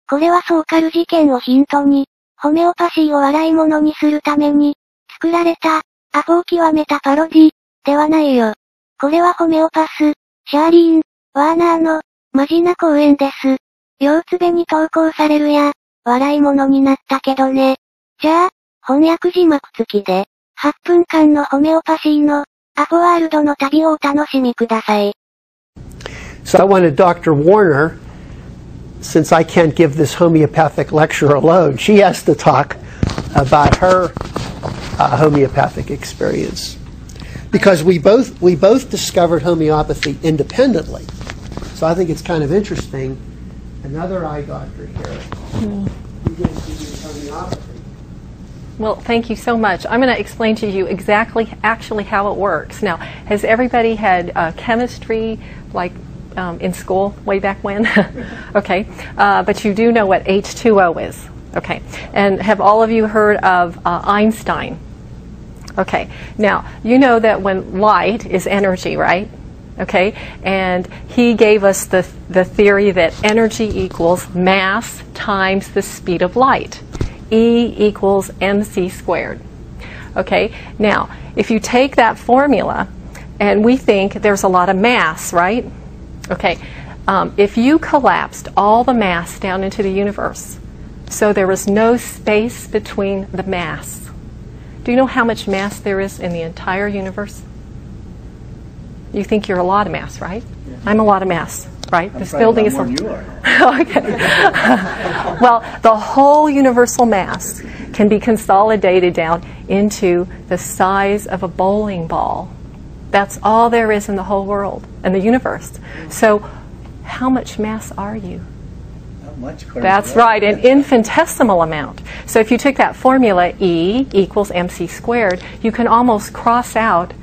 これはソーカル事件をヒントに、ホメオパシーを笑い物にするために、作られた、アホを極めたパロディ、ではないよ。これはホメオパス、シャーリーン、ワーナーの、マジな講演です。腰つべに投稿されるや、笑い物になったけどね。じゃあ、翻訳字幕付きで、8分間のホメオパシーの、アホワールドの旅をお楽しみください。So I wanted Dr. Werner, since I can't give this homeopathic lecture alone, she has to talk about her homeopathic experience. Because we both discovered homeopathy independently. So I think it's kind of interesting. Another eye doctor here. Who didn't use homeopathy. Well, thank you so much. I'm going to explain to you actually how it works. Now, has everybody had chemistry, like in school way back when? Okay, but you do know what H2O is. Okay, and have all of you heard of Einstein? Okay, now you know that when light is energy, right? Okay, and he gave us the theory that energy equals mass times the speed of light. E equals mc squared. Okay, now if you take that formula and we think there's a lot of mass, right? Okay, if you collapsed all the mass down into the universe, so there was no space between the mass, do you know how much mass there is in the entire universe? You think you're a lot of mass, right? Yeah. I'm a lot of mass, right? I'm this building is more than you are. Okay. Well, the whole universal mass can be consolidated down into the size of a bowling ball. That's all there is in the whole world and the universe. So, how much mass are you? Not much. That's right, an infinitesimal amount. So if you took that formula, E equals mc squared, you can almost cross out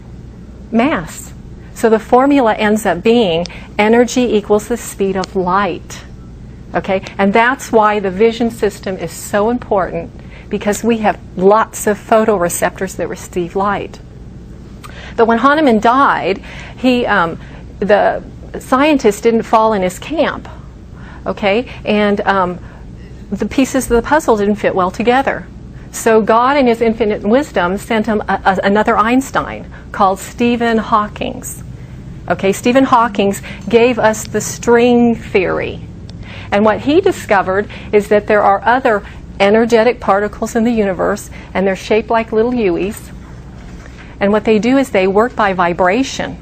mass. So the formula ends up being energy equals the speed of light. Okay, and that's why the vision system is so important, because we have lots of photoreceptors that receive light. But when Hahnemann died, the scientists didn't fall in his camp. Okay, and the pieces of the puzzle didn't fit well together. So God in his infinite wisdom sent him another Einstein called Stephen Hawking. Okay, Stephen Hawking gave us the string theory. And what he discovered is that there are other energetic particles in the universe, and they're shaped like little U's. And what they do is they work by vibration.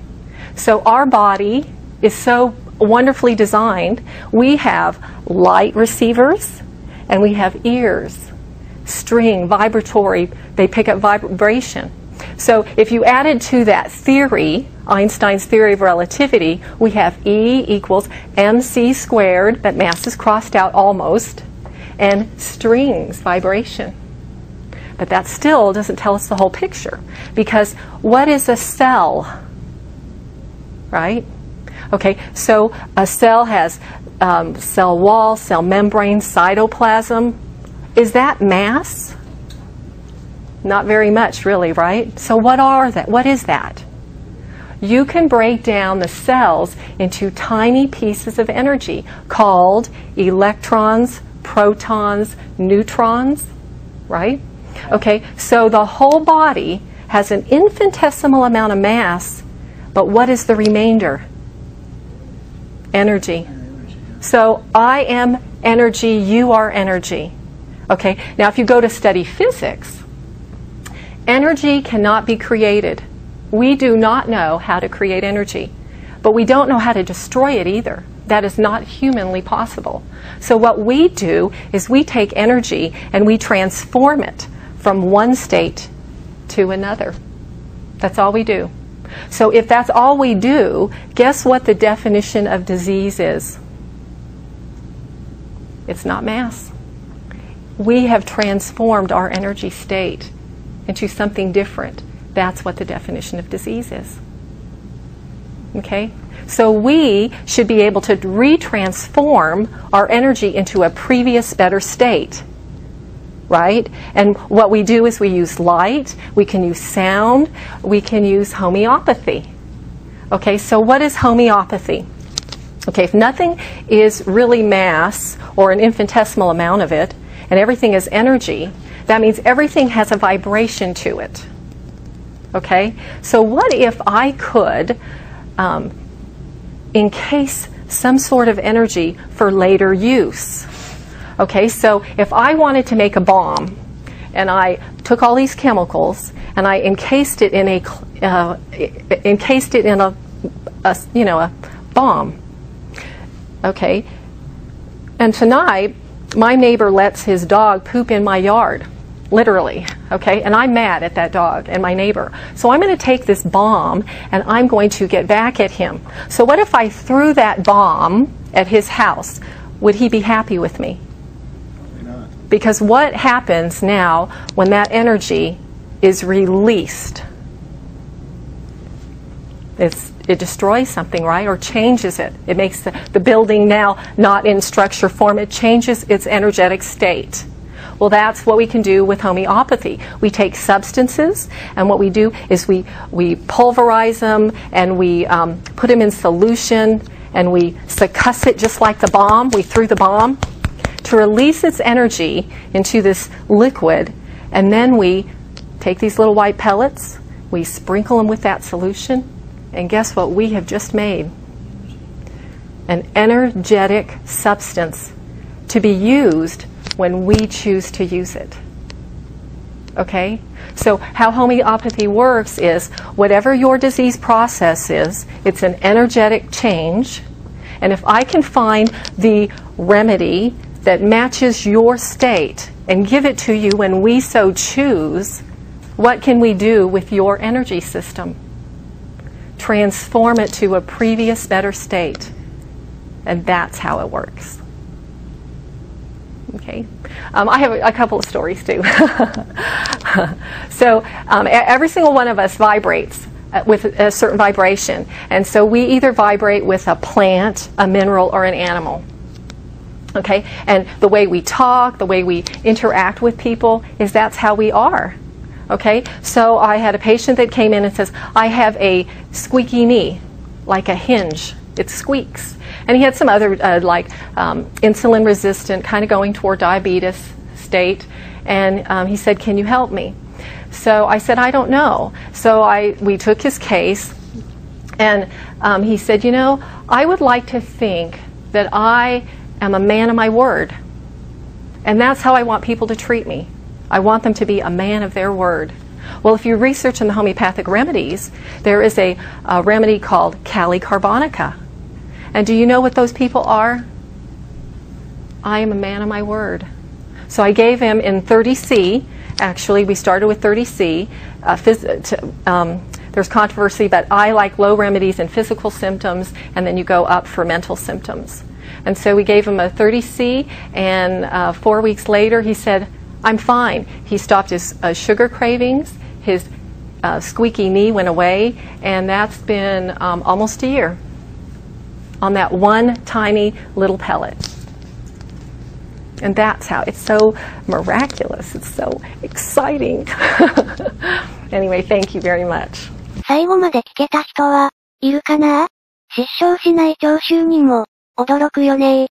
So our body is so wonderfully designed. We have light receivers, and we have ears. String, vibratory, they pick up vibration. So if you added to that theory, Einstein's theory of relativity, we have E equals mc squared, that mass is crossed out almost, and strings, vibration. But that still doesn't tell us the whole picture, because what is a cell? Right? Okay, so a cell has cell wall, cell membrane, cytoplasm. Is that mass? Not very much, really, right? So what are that? What is that? You can break down the cells into tiny pieces of energy called electrons, protons, neutrons, right? Okay, so the whole body has an infinitesimal amount of mass, but what is the remainder? Energy. So I am energy, you are energy. Okay, now if you go to study physics, energy cannot be created. We do not know how to create energy, but we don't know how to destroy it either. That is not humanly possible. So what we do is we take energy and we transform it from one state to another. That's all we do. So if that's all we do, guess what the definition of disease is? It's not mass. We have transformed our energy state into something different. That's what the definition of disease is. Okay? So we should be able to retransform our energy into a previous better state. Right? And what we do is we use light, we can use sound, we can use homeopathy. Okay, so what is homeopathy? Okay, if nothing is really mass or an infinitesimal amount of it, and everything is energy, that means everything has a vibration to it. Okay? So what if I could encase some sort of energy for later use? Okay, so if I wanted to make a bomb, and I took all these chemicals and I encased it in a bomb. Okay, and tonight my neighbor lets his dog poop in my yard, literally. Okay, and I'm mad at that dog and my neighbor. So I'm going to take this bomb and I'm going to get back at him. So what if I threw that bomb at his house? Would he be happy with me? Because what happens now when that energy is released? It destroys something, right? Or changes it. It makes the building now not in structure form. It changes its energetic state. Well, that's what we can do with homeopathy. We take substances, and what we do is we pulverize them, and we put them in solution, and we succuss it just like the bomb. We threw the bomb to release its energy into this liquid, and then we take these little white pellets, we sprinkle them with that solution, and guess what we have just made? An energetic substance to be used when we choose to use it. Okay? So how homeopathy works is whatever your disease process is, it's an energetic change, and if I can find the remedy that matches your state and give it to you when we so choose, what can we do with your energy system? Transform it to a previous better state. And that's how it works. Okay. I have a couple of stories too. So every single one of us vibrates with a certain vibration. And so we either vibrate with a plant, a mineral, or an animal. Okay, and the way we talk, the way we interact with people, that's how we are. Okay, so I had a patient that came in and says, I have a squeaky knee, like a hinge. It squeaks. And he had some other, insulin resistant, kind of going toward diabetes state. And he said, can you help me? So I said, I don't know. So we took his case, and he said, you know, I would like to think that I am a man of my word. And that's how I want people to treat me. I want them to be a man of their word. Well, if you research in the homeopathic remedies, there is a remedy called Kali Carbonica. And do you know what those people are? I am a man of my word. So I gave him in 30C. Actually, we started with 30C. There's controversy, but I like low remedies and physical symptoms, and then you go up for mental symptoms. And so we gave him a 30C, and 4 weeks later he said, I'm fine. He stopped his sugar cravings, his squeaky knee went away, and that's been almost a year on that one tiny little pellet. And that's how, it's so miraculous, it's so exciting. Anyway, thank you very much. 最後まで聞けた人はいるかな？失笑しない聴衆にも驚くよね。